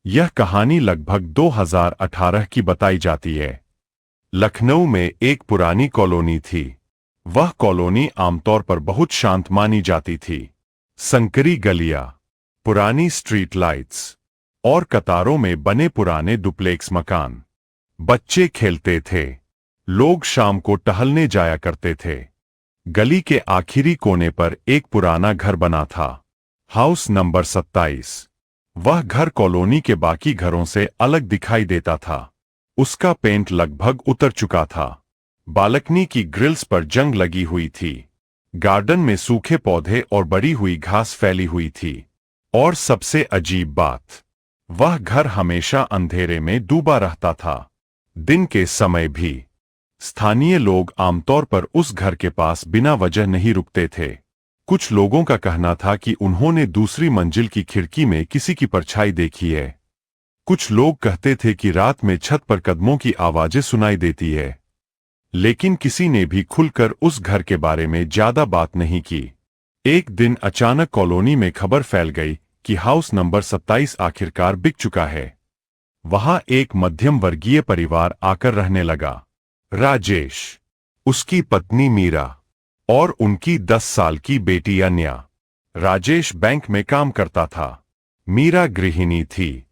यह कहानी लगभग 2018 की बताई जाती है। लखनऊ में एक पुरानी कॉलोनी थी। वह कॉलोनी आमतौर पर बहुत शांत मानी जाती थी। संकरी गलियां, पुरानी स्ट्रीट लाइट्स और कतारों में बने पुराने डुप्लेक्स मकान। बच्चे खेलते थे, लोग शाम को टहलने जाया करते थे। गली के आखिरी कोने पर एक पुराना घर बना था, हाउस नंबर 27। वह घर कॉलोनी के बाकी घरों से अलग दिखाई देता था। उसका पेंट लगभग उतर चुका था। बालकनी की ग्रिल्स पर जंग लगी हुई थी। गार्डन में सूखे पौधे और बड़ी हुई घास फैली हुई थी। और सबसे अजीब बात, वह घर हमेशा अंधेरे में डूबा रहता था, दिन के समय भी। स्थानीय लोग आमतौर पर उस घर के पास बिना वजह नहीं रुकते थे। कुछ लोगों का कहना था कि उन्होंने दूसरी मंजिल की खिड़की में किसी की परछाई देखी है। कुछ लोग कहते थे कि रात में छत पर कदमों की आवाजें सुनाई देती है। लेकिन किसी ने भी खुलकर उस घर के बारे में ज्यादा बात नहीं की। एक दिन अचानक कॉलोनी में खबर फैल गई कि हाउस नंबर 27 आखिरकार बिक चुका है। वहां एक मध्यम वर्गीय परिवार आकर रहने लगा। राजेश, उसकी पत्नी मीरा और उनकी 10 साल की बेटी अन्या। राजेश बैंक में काम करता था, मीरा गृहिणी थी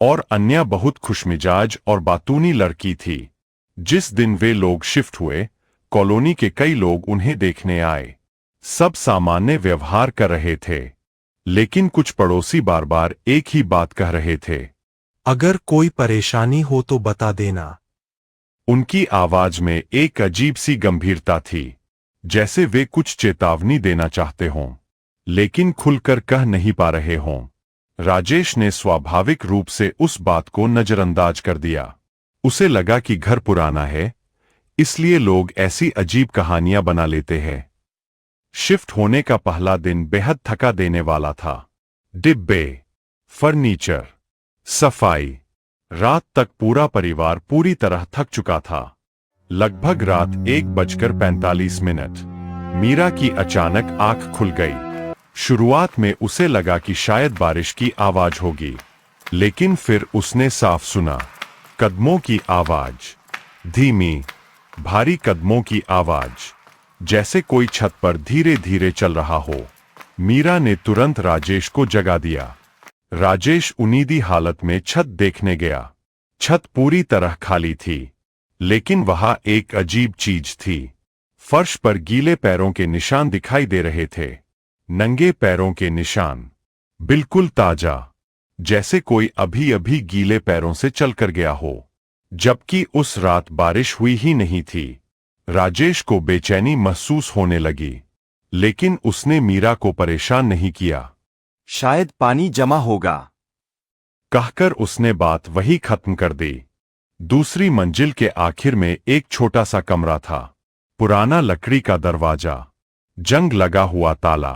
और अन्या बहुत खुशमिजाज और बातूनी लड़की थी। जिस दिन वे लोग शिफ्ट हुए, कॉलोनी के कई लोग उन्हें देखने आए। सब सामान्य व्यवहार कर रहे थे, लेकिन कुछ पड़ोसी बार बार एक ही बात कह रहे थे, अगर कोई परेशानी हो तो बता देना। उनकी आवाज में एक अजीब सी गंभीरता थी, जैसे वे कुछ चेतावनी देना चाहते हों, लेकिन खुलकर कह नहीं पा रहे हों। राजेश ने स्वाभाविक रूप से उस बात को नजरअंदाज कर दिया। उसे लगा कि घर पुराना है, इसलिए लोग ऐसी अजीब कहानियां बना लेते हैं। शिफ्ट होने का पहला दिन बेहद थका देने वाला था। डिब्बे, फर्नीचर, सफाई। रात तक पूरा परिवार पूरी तरह थक चुका था। लगभग रात 1:45 मीरा की अचानक आंख खुल गई। शुरुआत में उसे लगा कि शायद बारिश की आवाज होगी, लेकिन फिर उसने साफ सुना कदमों की आवाज, धीमी, भारी कदमों की आवाज, जैसे कोई छत पर धीरे धीरे चल रहा हो। मीरा ने तुरंत राजेश को जगा दिया। राजेश उन्नीदी हालत में छत देखने गया। छत पूरी तरह खाली थी, लेकिन वहां एक अजीब चीज थी। फर्श पर गीले पैरों के निशान दिखाई दे रहे थे, नंगे पैरों के निशान, बिल्कुल ताजा, जैसे कोई अभी अभी गीले पैरों से चलकर गया हो। जबकि उस रात बारिश हुई ही नहीं थी। राजेश को बेचैनी महसूस होने लगी, लेकिन उसने मीरा को परेशान नहीं किया। शायद पानी जमा होगा, कहकर उसने बात वही खत्म कर दी। दूसरी मंजिल के आखिर में एक छोटा सा कमरा था। पुराना लकड़ी का दरवाजा, जंग लगा हुआ ताला।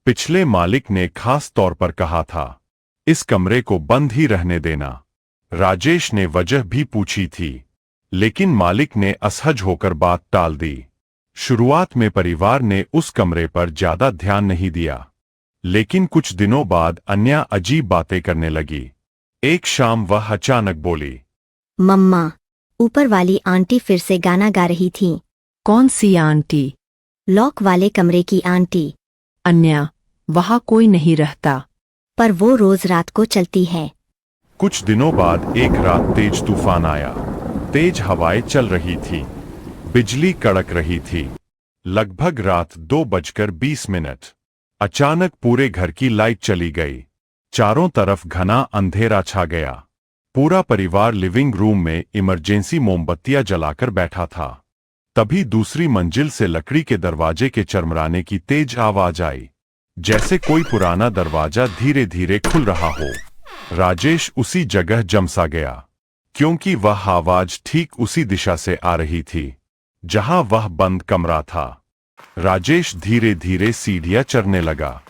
पिछले मालिक ने खास तौर पर कहा था, इस कमरे को बंद ही रहने देना। राजेश ने वजह भी पूछी थी, लेकिन मालिक ने असहज होकर बात टाल दी। शुरुआत में परिवार ने उस कमरे पर ज्यादा ध्यान नहीं दिया, लेकिन कुछ दिनों बाद अन्या अजीब बातें करने लगी। एक शाम वह अचानक बोली, मम्मा, ऊपर वाली आंटी फिर से गाना गा रही थीं। कौन सी आंटी? लॉक वाले कमरे की आंटी। अन्या, वहां कोई नहीं रहता। पर वो रोज रात को चलती है। कुछ दिनों बाद एक रात तेज तूफान आया। तेज हवाएं चल रही थी, बिजली कड़क रही थी। लगभग रात 2:20 अचानक पूरे घर की लाइट चली गई। चारों तरफ घना अंधेरा छा गया। पूरा परिवार लिविंग रूम में इमरजेंसी मोमबत्तियां जलाकर बैठा था। तभी दूसरी मंजिल से लकड़ी के दरवाजे के चरमराने की तेज आवाज आई, जैसे कोई पुराना दरवाजा धीरे धीरे खुल रहा हो। राजेश उसी जगह जमसा गया, क्योंकि वह आवाज ठीक उसी दिशा से आ रही थी जहां वह बंद कमरा था। राजेश धीरे धीरे सीढ़ियां चढ़ने लगा।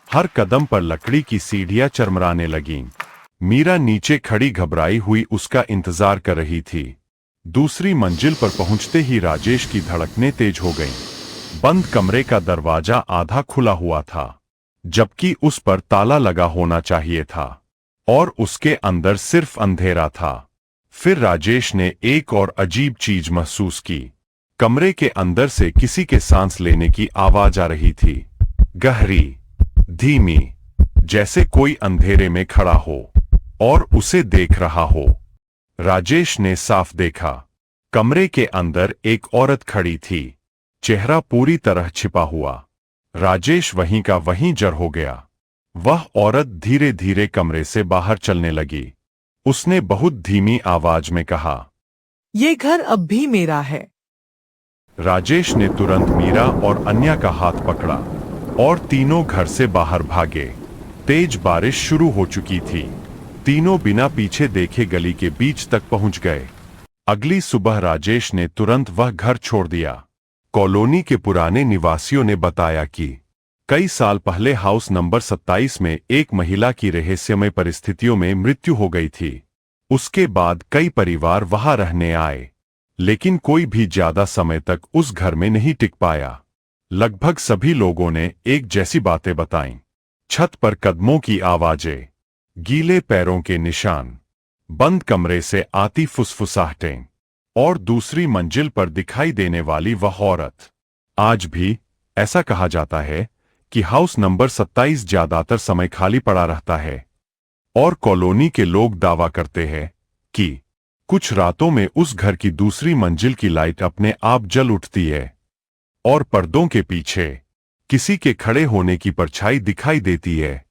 हर कदम पर लकड़ी की सीढ़ियां चरमराने लगीं। मीरा नीचे खड़ी घबराई हुई उसका इंतजार कर रही थी। दूसरी मंजिल पर पहुंचते ही राजेश की धड़कनें तेज हो गईं। बंद कमरे का दरवाजा आधा खुला हुआ था, जबकि उस पर ताला लगा होना चाहिए था। और उसके अंदर सिर्फ अंधेरा था। फिर राजेश ने एक और अजीब चीज महसूस की। कमरे के अंदर से किसी के सांस लेने की आवाज आ रही थी, गहरी, धीमी, जैसे कोई अंधेरे में खड़ा हो और उसे देख रहा हो। राजेश ने साफ देखा, कमरे के अंदर एक औरत खड़ी थी, चेहरा पूरी तरह छिपा हुआ। राजेश वहीं का वहीं जड़ हो गया। वह औरत धीरे धीरे कमरे से बाहर चलने लगी। उसने बहुत धीमी आवाज में कहा, ये घर अब भी मेरा है। राजेश ने तुरंत मीरा और अन्या का हाथ पकड़ा और तीनों घर से बाहर भागे। तेज बारिश शुरू हो चुकी थी। तीनों बिना पीछे देखे गली के बीच तक पहुंच गए। अगली सुबह राजेश ने तुरंत वह घर छोड़ दिया। कॉलोनी के पुराने निवासियों ने बताया कि कई साल पहले हाउस नंबर 27 में एक महिला की रहस्यमय परिस्थितियों में मृत्यु हो गई थी। उसके बाद कई परिवार वहां रहने आए, लेकिन कोई भी ज्यादा समय तक उस घर में नहीं टिक पाया। लगभग सभी लोगों ने एक जैसी बातें बताईं। छत पर कदमों की आवाजें, गीले पैरों के निशान, बंद कमरे से आती फुसफुसाहटें और दूसरी मंजिल पर दिखाई देने वाली वह औरत। आज भी ऐसा कहा जाता है कि हाउस नंबर 27 ज्यादातर समय खाली पड़ा रहता है और कॉलोनी के लोग दावा करते हैं कि कुछ रातों में उस घर की दूसरी मंजिल की लाइट अपने आप जल उठती है और पर्दों के पीछे किसी के खड़े होने की परछाई दिखाई देती है।